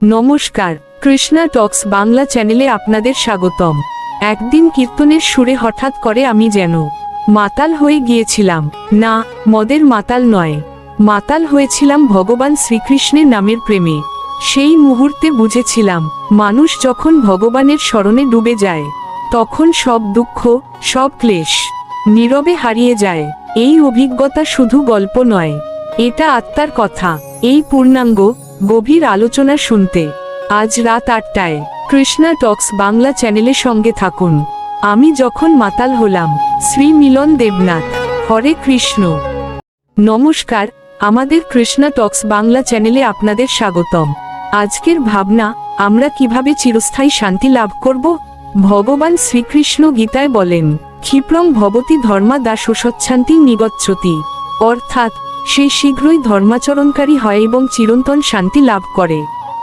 নমস্কার, কৃষ্ণা টক্স বাংলা চ্যানেলে আপনাদের স্বাগতম। একদিন কীর্তনের সুরে হঠাৎ করে আমি যেন মাতাল হয়ে গিয়েছিলাম। না, মদের মাতাল নয়, মাতাল হয়েছিলাম ভগবান শ্রীকৃষ্ণের নামের প্রেমে। সেই মুহূর্তে বুঝেছিলাম, মানুষ যখন ভগবানের শরণে ডুবে যায় তখন সব দুঃখ, সব ক্লেশ নীরবে হারিয়ে যায়। এই অভিজ্ঞতা শুধু গল্প নয়, এটা আত্মার কথা। এই পূর্ণাঙ্গ গভীর আলোচনা শুনতে আজ রাত ৮টায় কৃষ্ণা টক্স বাংলা চ্যানেলের সঙ্গে থাকুন। আমি যখন মাতাল হলাম, শ্রী মিলন দেবনাথ। হরে কৃষ্ণ। নমস্কার, আমাদের কৃষ্ণা টক্স বাংলা চ্যানেলে আপনাদের স্বাগতম। আজকের ভাবনা, আমরা কিভাবে চিরস্থায়ী শান্তি লাভ করব। ভগবান শ্রীকৃষ্ণ গীতায় বলেন, ক্ষিপ্রং ভবতি ধর্মা দাসোষচ্ছান্তি নিগচ্ছতি, অর্থাৎ সে শীঘ্রই ধর্মাচরণকারী হয় এবং চিরন্তন শান্তি লাভ করে।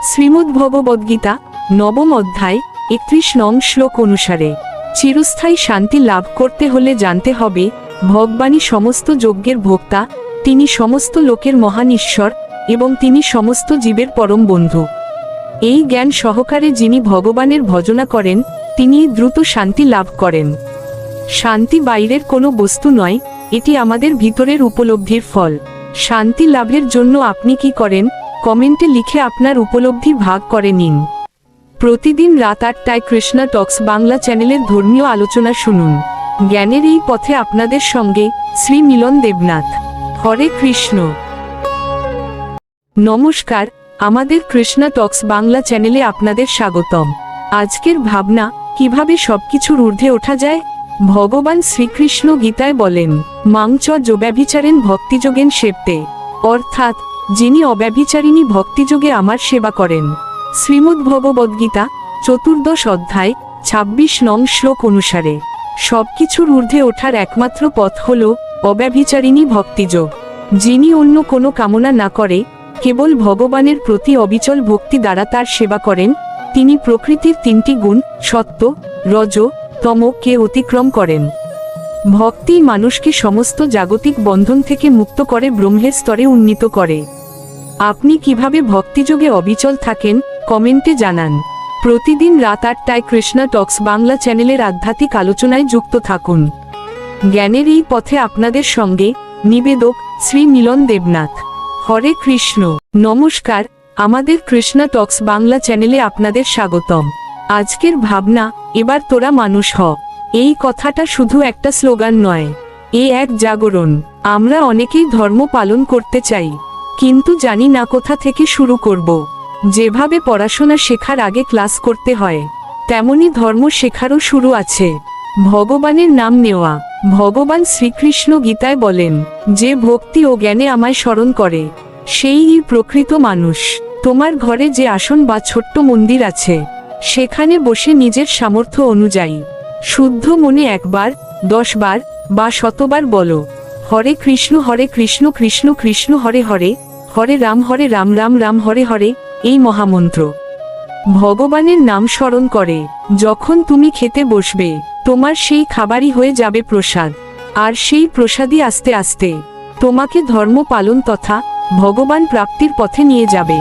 শ্রীমদ্ভগবদ্গীতা নবম অধ্যায় ৩১ নং শ্লোক অনুসারে চিরস্থায়ী শান্তি লাভ করতে হলে জানতে হবে, ভগবানই সমস্ত যজ্ঞের ভোক্তা, তিনি সমস্ত লোকের মহান ঈশ্বর এবং তিনি সমস্ত জীবের পরম বন্ধু। এই জ্ঞান সহকারে যিনি ভগবানের ভজনা করেন, তিনি দ্রুত শান্তি লাভ করেন। শান্তি বাইরের কোনো বস্তু নয়, এটি আমাদের ভিতরের উপলব্ধির ফল। শান্তি লাভের জন্য আপনি কি করেন, কমেন্টে লিখে আপনার উপলব্ধি ভাগ করে নিন। প্রতিদিন রাত ৮টায় কৃষ্ণা টক্স বাংলা চ্যানেলের ধর্মীয় আলোচনা শুনুন। জ্ঞানের এই পথে আপনাদের সঙ্গে শ্রী মিলন দেবনাথ। হরে কৃষ্ণ। নমস্কার, আমাদের কৃষ্ণা টক্স বাংলা চ্যানেলে আপনাদের স্বাগতম। আজকের ভাবনা, কিভাবে সবকিছুর ঊর্ধ্বে ওঠা যায়। ভগবান শ্রীকৃষ্ণ গীতায় বলেন, মাংচ যোব্যভিচারেন ভক্তিযোগেন সেবতে, অর্থাৎ যিনি অব্যভিচারিণী ভক্তিযোগে আমার সেবা করেন। শ্রীমদ্ভগবদ্গীতা ১৪ অধ্যায় ২৬ নং শ্লোক অনুসারে সবকিছুর ঊর্ধ্বে ওঠার একমাত্র পথ হল অব্যভিচারিণী ভক্তিযোগ। যিনি অন্য কোনো কামনা না করে, কেবল ভগবানের প্রতি অবিচল ভক্তি দ্বারা তার সেবা করেন, তিনি প্রকৃতির ৩টি গুণ সত্ত্ব, রজ, তমকে অতিক্রম করেন। ভক্তি মানুষকে সমস্ত জাগতিক বন্ধন থেকে মুক্ত করে ব্রহ্মের স্তরে উন্নীত করে। আপনি কিভাবে ভক্তিযোগে অবিচল থাকেন, কমেন্টে জানান। প্রতিদিন রাত ৮টায় কৃষ্ণা টক্স বাংলা চ্যানেলের আধ্যাত্মিক আলোচনায় যুক্ত থাকুন। জ্ঞানের এই পথে আপনাদের সঙ্গে নিবেদক শ্রী মিলন দেবনাথ। হরে কৃষ্ণ। নমস্কার, আমাদের কৃষ্ণা টক্স বাংলা চ্যানেলে আপনাদের স্বাগতম। আজকের ভাবনা, এবার তোরা মানুষ হ। এই কথাটা শুধু একটা স্লোগান নয়, এ এক জাগরণ। আমরা অনেকেই ধর্ম পালন করতে চাই, কিন্তু জানি না কোথা থেকে শুরু করব। যেভাবে পড়াশোনা শেখার আগে ক্লাস করতে হয়, তেমনি ধর্ম শেখারও শুরু আছে, ভগবানের নাম নেওয়া। ভগবান শ্রীকৃষ্ণ গীতায় বলেন, যে ভক্তি ও জ্ঞানে আমায় স্মরণ করে, সেই প্রকৃত মানুষ। তোমার ঘরে যে আসন বা ছোট্ট মন্দির আছে, সেখানে বসে নিজের সামর্থ্য অনুযায়ী শুদ্ধ মনে ১ বার, ১০ বার বা ১০০ বলো, হরে কৃষ্ণ কৃষ্ণ কৃষ্ণ হরে হরে, হরে রাম রাম রাম হরে হরে, এই মহামন্ত্র। ভগবানের নাম স্মরণ করে যখন তুমি খেতে বসবে, তোমার সেই খাবারই হয়ে যাবে প্রসাদ। আর সেই প্রসাদই আস্তে আস্তে তোমাকে ধর্ম পালন তথা ভগবান প্রাপ্তির পথে নিয়ে যাবে।